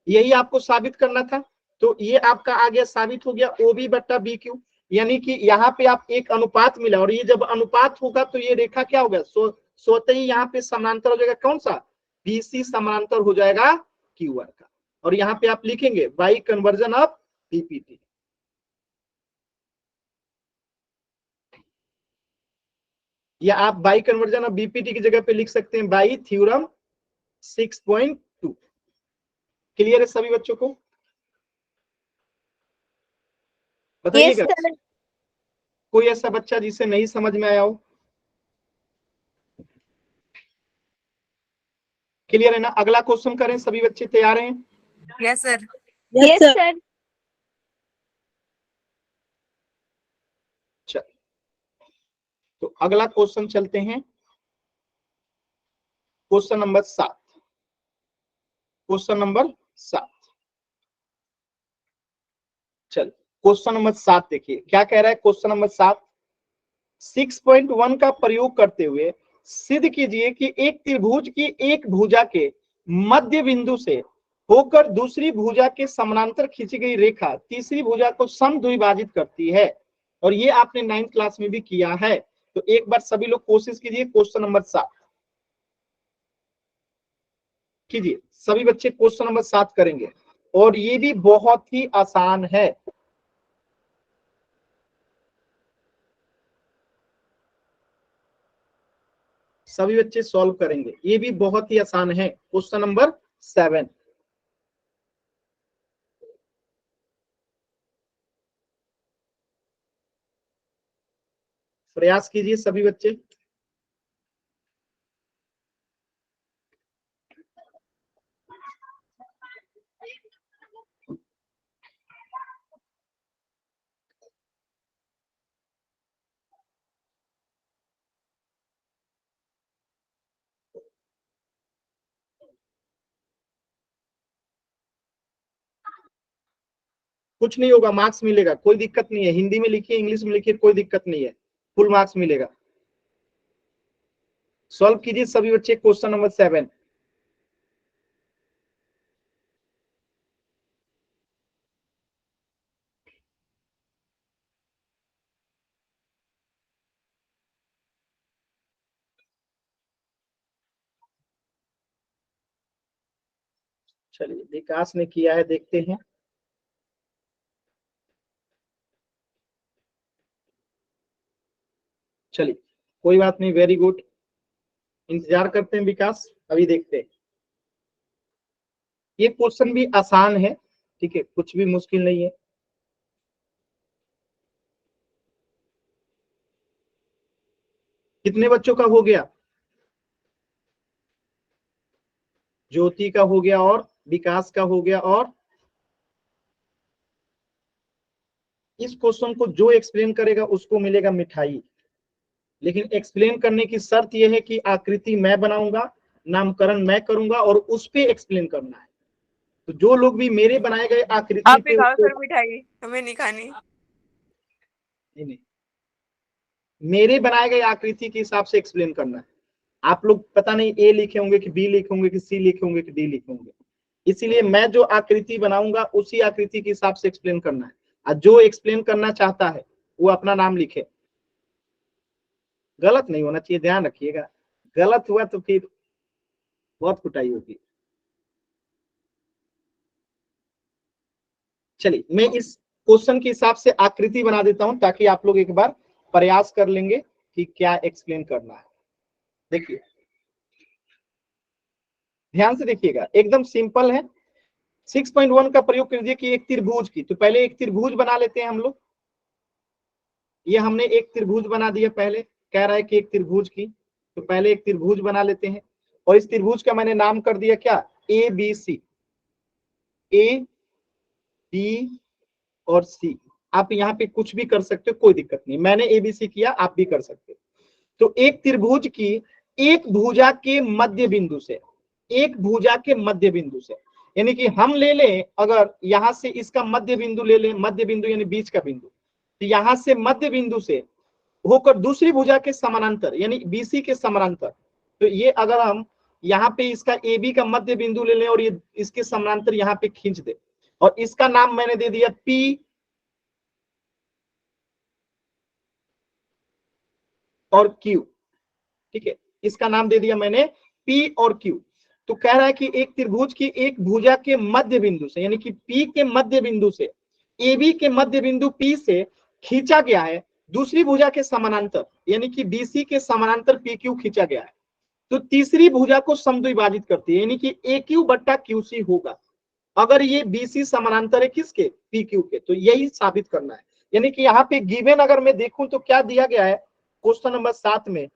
यही आपको साबित करना था। तो ये आपका आ गया, साबित हो गया OB बट्टा BQ, यानी कि यहाँ पे आप एक अनुपात मिला और ये जब अनुपात होगा तो ये रेखा क्या होगा? स्वतः ही यहाँ पे समानांतर हो जाएगा। कौन सा? BC समानांतर हो जाएगा QR का। और यहाँ पे आप लिखेंगे बाई कन्वर्जन ऑफ BPT। या आप बाई कन्वर्जन ऑफ BPT की जगह पे लिख सकते हैं बाई थ्योरम 6.2। क्लियर है सभी बच्चों को? बताइएगा। Yes sir. कोई ऐसा बच्चा जिसे नहीं समझ में आया हो? क्लियर है ना? अगला क्वेश्चन करें, सभी बच्चे तैयार हैं? Yes sir. Yes sir. चल, तो अगला क्वेश्चन चलते हैं, क्वेश्चन नंबर 7। क्वेश्चन नंबर 7, चल क्वेश्चन नंबर 7 देखिए क्या कह रहा है। क्वेश्चन नंबर 7, 6.1 का प्रयोग करते हुए सिद्ध कीजिए कि एक त्रिभुज की एक भुजा के मध्य बिंदु से होकर दूसरी भुजा के समानांतर खींची गई रेखा तीसरी भुजा को समद्विभाजित करती है। और ये आपने 9th क्लास में भी किया है। तो एक बार सभी लोग कोशिश कीजिए, क्वेश्चन नंबर 7 कीजिए। सभी बच्चे क्वेश्चन नंबर 7 करेंगे और ये भी बहुत ही आसान है। सभी बच्चे सॉल्व करेंगे, ये भी बहुत ही आसान है। क्वेश्चन नंबर 7, प्रयास कीजिए सभी बच्चे। कुछ नहीं होगा, मार्क्स मिलेगा, कोई दिक्कत नहीं है। हिंदी में लिखिए, इंग्लिश में लिखिए, कोई दिक्कत नहीं है, फुल मार्क्स मिलेगा। सॉल्व कीजिए सभी बच्चे क्वेश्चन नंबर 7। चलिए, विकास ने किया है, देखते हैं। चलिए, कोई बात नहीं, वेरी गुड। इंतजार करते हैं विकास, अभी देखते हैं। ये क्वेश्चन भी आसान है, ठीक है, कुछ भी मुश्किल नहीं है। कितने बच्चों का हो गया? ज्योति का हो गया और विकास का हो गया। और इस क्वेश्चन को जो एक्सप्लेन करेगा उसको मिलेगा मिठाई। लेकिन एक्सप्लेन करने की शर्त यह है कि आकृति मैं बनाऊंगा, नामकरण मैं करूंगा और उस पे एक्सप्लेन करना है। तो जो लोग भी मेरे बनाए गए आकृति आप भी पे खाओ सर मिठाई, हमें नहीं खानी। नहीं, मेरे बनाए गए आकृति के हिसाब से एक्सप्लेन करना है। आप लोग पता नहीं ए लिखे होंगे कि बी लिखे होंगे कि सी लिखे होंगे कि डी लिखे होंगे, इसीलिए मैं जो आकृति बनाऊंगा उसी आकृति के हिसाब से एक्सप्लेन करना है। और जो एक्सप्लेन करना चाहता है वो अपना नाम लिखे। गलत नहीं होना चाहिए, ध्यान रखिएगा। गलत हुआ तो फिर बहुत कुटाई होगी। चलिए, मैं इस क्वेश्चन के हिसाब से आकृति बना देता हूं ताकि आप लोग एक बार प्रयास कर लेंगे कि क्या एक्सप्लेन करना है। देखिए, ध्यान से देखिएगा, एकदम सिंपल है। 6.1 का प्रयोग कर दिया कि एक त्रिभुज की, तो पहले एक त्रिभुज बना लेते हैं हम लोग। ये हमने एक त्रिभुज बना दिया, पहले कह रहा है कि एक त्रिभुज की, तो पहले एक त्रिभुज बना लेते हैं। और इस त्रिभुज का मैंने नाम कर दिया क्या? ए बी सी। ए बी और सी। आप यहाँ पे कुछ भी कर सकते हो, कोई दिक्कत नहीं। मैंने एबीसी किया, आप भी कर सकते हो। तो एक त्रिभुज की एक भुजा के मध्य बिंदु से, एक भुजा के मध्य बिंदु से, यानी कि हम ले लें, अगर यहां से इसका मध्य बिंदु ले लें, मध्य बिंदु यानी बीच का बिंदु, तो यहां से मध्य बिंदु से होकर दूसरी भुजा के समानांतर यानी बीसी के समानांतर, तो ये अगर हम यहाँ पे इसका ए बी का मध्य बिंदु ले लें और ये इसके समानांतर यहाँ पे खींच दे, और इसका नाम मैंने दे दिया पी और क्यू, ठीक है, इसका नाम दे दिया मैंने पी और क्यू। तो कह रहा है कि एक त्रिभुज की एक भुजा के मध्य बिंदु से, यानी कि पी के मध्य बिंदु से, ए बी के मध्य बिंदु पी से खींचा गया है दूसरी भुजा के समानांतर, यानी कि बीसी के समानांतर पी क्यू खींचा गया है, तो तीसरी भुजा को समद्विभाजित करती है, यानी कि ए क्यू बट्टा क्यू सी होगा अगर ये बीसी समानांतर है किसके? पी क्यू के। तो यही साबित करना है। यानी कि यहाँ पे गिवन अगर मैं देखूं तो क्या दिया गया है क्वेश्चन नंबर 7 में,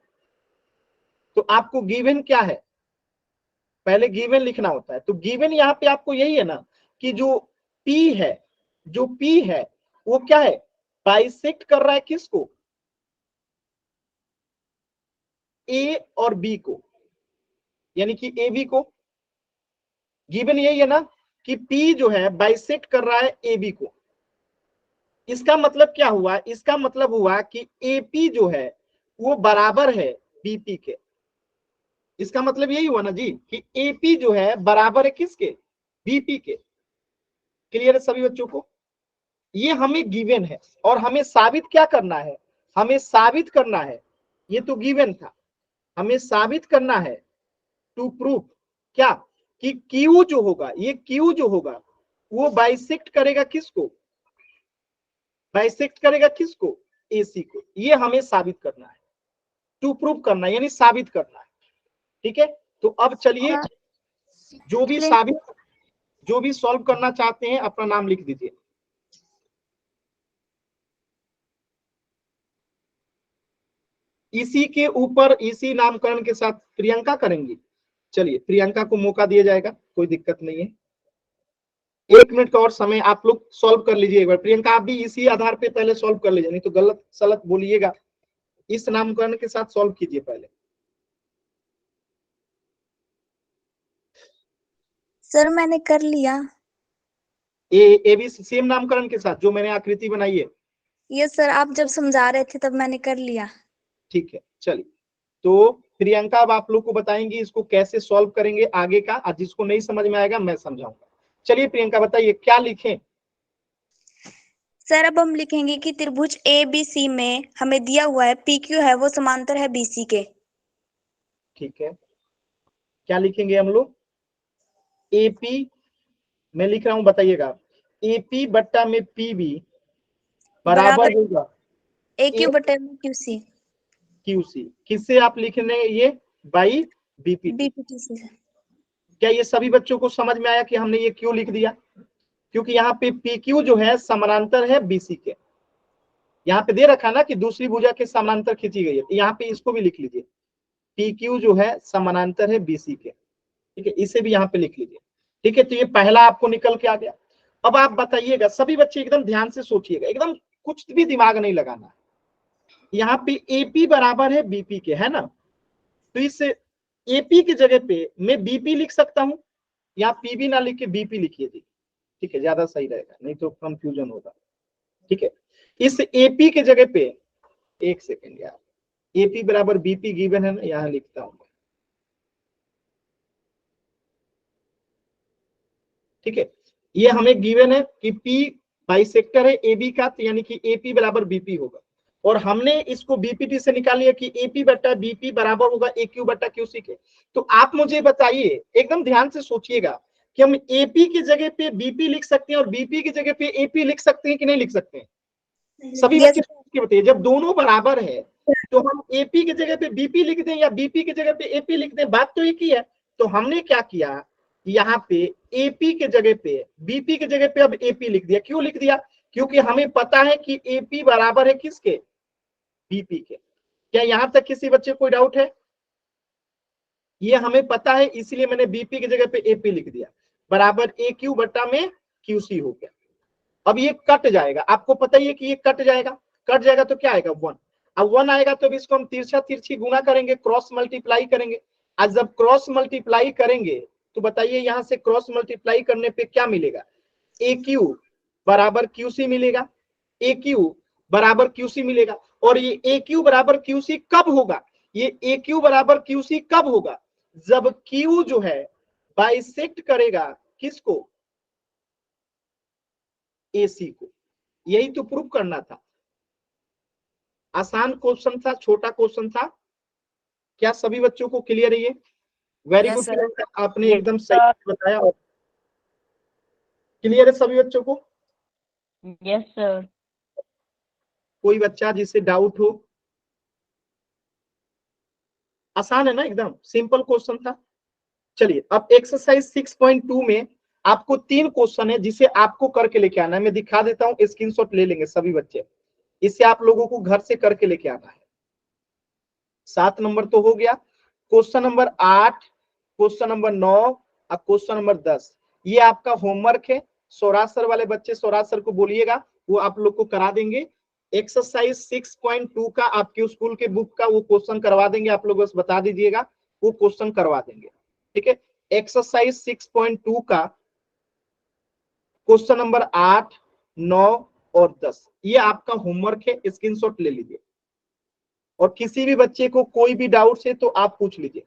तो आपको गिवन क्या है, पहले गिवन लिखना होता है। तो गिवन यहाँ पे आपको यही है ना कि जो P है, जो P है वो क्या है, बाइसेक्ट कर रहा है किसको, A और B को, यानी कि AB को। गिवन यही है ना कि P जो है बाइसेक्ट कर रहा है AB को। इसका मतलब क्या हुआ, इसका मतलब हुआ कि AP जो है वो बराबर है BP के। इसका मतलब यही हुआ ना जी कि AP जो है बराबर है किसके, BP के। क्लियर है सभी बच्चों को? ये हमें गिवन है और हमें साबित क्या करना है, हमें साबित करना है, ये तो गिवन था, हमें साबित करना है टू प्रूव क्या, कि Q जो होगा, ये Q जो होगा वो बाइसेक्ट करेगा किसको, बाइसेक्ट करेगा किसको, AC को। ये हमें साबित करना है, टू प्रूव करना है, यानी साबित करना है। ठीक है, तो अब चलिए जो भी सॉल्व करना चाहते हैं अपना नाम लिख दीजिए। इसी के ऊपर इसी नामकरण के साथ प्रियंका करेंगी। चलिए प्रियंका को मौका दिया जाएगा, कोई दिक्कत नहीं है। 1 मिनट का और समय, आप लोग सॉल्व कर लीजिए एक बार। प्रियंका आप भी इसी आधार पे पहले सॉल्व कर लीजिए, नहीं तो गलत सलत बोलिएगा। इस नामकरण के साथ सॉल्व कीजिए पहले। सर मैंने कर लिया। ए बी सेम नामकरण के साथ जो मैंने आकृति बनाई है। ये सर आप जब समझा रहे थे तब मैंने कर लिया। ठीक है, चलिए तो प्रियंका अब आप लोग को बताएंगी इसको कैसे सॉल्व करेंगे आगे का, और जिसको नहीं समझ में आएगा मैं समझाऊंगा। चलिए प्रियंका बताइए क्या लिखें। सर अब हम लिखेंगे कि त्रिभुज ABC में हमें दिया हुआ है PQ है वो समांतर है BC के। ठीक है, क्या लिखेंगे हम लोग, AP मैं लिख रहा हूं, बताइएगा। AP बट्टा में PB बराबर होगा AQ बटे QC। QC किससे आप लिख रहे हैं, ये बाई BPT। BPT से। क्या ये सभी बच्चों को समझ में आया कि हमने ये क्यों लिख दिया, क्योंकि यहाँ पे PQ जो है समानांतर है BC के। यहाँ पे दे रखा ना कि दूसरी भुजा के समानांतर खींची गई है, यहाँ पे इसको भी लिख लीजिए, PQ जो है समानांतर है BC के। ठीक है, इसे भी यहाँ पे लिख लीजिए। ठीक है, तो ये पहला आपको निकल के आ गया। अब आप बताइएगा, सभी बच्चे एकदम ध्यान से सोचिएगा, एकदम कुछ भी दिमाग नहीं लगाना। यहाँ पे AP बराबर है BP के, है ना, तो इस AP की जगह पे मैं BP लिख सकता हूं, या PB ना लिख के BP लिखिए जी। ठीक है, ज्यादा सही रहेगा, नहीं तो कंफ्यूजन होगा। ठीक है, इस AP की जगह पे, एक सेकेंड यार, AP बराबर BP गिवन है ना, यहां लिखता हूं। ठीक है, ये हमें गिवन है कि P बाइसेक्टर है AB का, तो यानी कि AP बराबर BP होगा। और हमने इसको BPT से निकाल लिया कि AP बट्टा BP बराबर होगा AQ बट्टा QC के। तो आप मुझे बताइए, एकदम ध्यान से सोचिएगा, कि हम AP की जगह पे BP लिख सकते हैं और BP की जगह पे AP लिख सकते हैं कि नहीं लिख सकते हैं? सभी बच्चे बताइए, जब दोनों बराबर है तो हम AP की जगह पे BP लिख दें या BP की जगह पे AP लिख दें, बात तो एक ही है। तो हमने क्या किया, यहाँ पे AP के जगह पे BP की जगह पे अब AP लिख दिया। क्यों लिख दिया, क्योंकि हमें पता है कि AP बराबर है किसके, BP के। क्या यहां तक किसी बच्चे कोई डाउट है? ये हमें पता है, इसलिए मैंने BP की जगह पे AP लिख दिया, बराबर AQ बट्टा में QC हो गया। अब ये कट जाएगा, आपको पता ही है कि ये कट जाएगा, कट जाएगा तो क्या आएगा, 1। अब 1 आएगा तो इसको हम तिरछा तिरछी गुना करेंगे, क्रॉस मल्टीप्लाई करेंगे। आज जब क्रॉस मल्टीप्लाई करेंगे तो बताइए यहां से क्रॉस मल्टीप्लाई करने पे क्या मिलेगा, AQ बराबर QC मिलेगा, AQ बराबर QC मिलेगा। और ये AQ बराबर QC कब होगा, ये AQ बराबर QC कब होगा, जब Q जो है बाइसेक्ट करेगा किसको, AC को। यही तो प्रूफ करना था। आसान क्वेश्चन था, छोटा क्वेश्चन था। क्या सभी बच्चों को क्लियर है ये? वेरी गुड, आपने एकदम सही बताया। और क्लियर है सभी बच्चों को? Yes sir. कोई बच्चा जिससे डाउट हो? आसान है ना, एकदम सिंपल क्वेश्चन था। चलिए अब एक्सरसाइज 6.2 में आपको 3 क्वेश्चन है जिसे आपको करके लेके आना है। मैं दिखा देता हूं, स्क्रीनशॉट ले लेंगे सभी बच्चे, इससे आप लोगों को घर से करके लेके आना है। 7 नंबर तो हो गया, क्वेश्चन नंबर 8, क्वेश्चन नंबर 9 और क्वेश्चन नंबर 10 ये आपका होमवर्क है। सौराज सर वाले बच्चे सौराज सर को बोलिएगा, वो आप लोग को करा देंगे। एक्सरसाइज 6.2 का आपके स्कूल के बुक का वो क्वेश्चन करवा देंगे, आप लोग बस बता दीजिएगा, वो क्वेश्चन करवा देंगे। ठीक है, एक्सरसाइज 6.2 का क्वेश्चन नंबर 8, 9 और 10 ये आपका होमवर्क है, स्क्रीनशॉट ले लीजिए। और किसी भी बच्चे को कोई भी डाउट है तो आप पूछ लीजिए।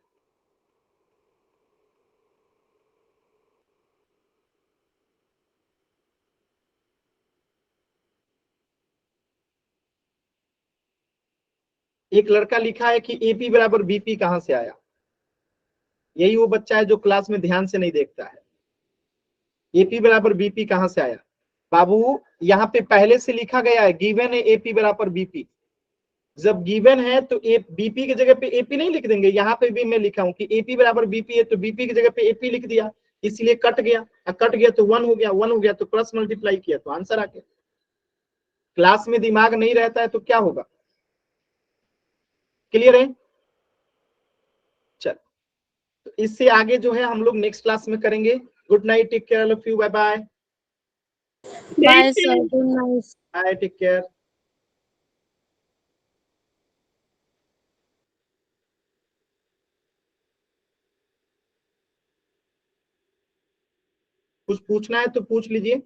एक लड़का लिखा है कि एपी बराबर बीपी कहां से आया। यही वो बच्चा है जो क्लास में ध्यान से नहीं देखता है। एपी बराबर बीपी कहां से आया बाबू? यहाँ पे पहले से लिखा गया है, गिवन है एपी बराबर बीपी। जब गिवन है तो बीपी की जगह पे एपी नहीं लिख देंगे। यहाँ पे भी मैं लिखा हूं कि एपी बराबर बीपी है, तो बीपी की जगह पे एपी लिख दिया, इसलिए कट गया। कट गया तो 1 हो गया, 1 हो गया तो क्रॉस मल्टीप्लाई किया तो आंसर आ गया। क्लास में दिमाग नहीं रहता है तो क्या होगा? क्लियर है? चल, तो इससे आगे जो है हम लोग नेक्स्ट क्लास में करेंगे। Good night, take care all of you, bye bye. Bye sir, good night. Bye, take care. कुछ पूछना है तो पूछ लीजिए।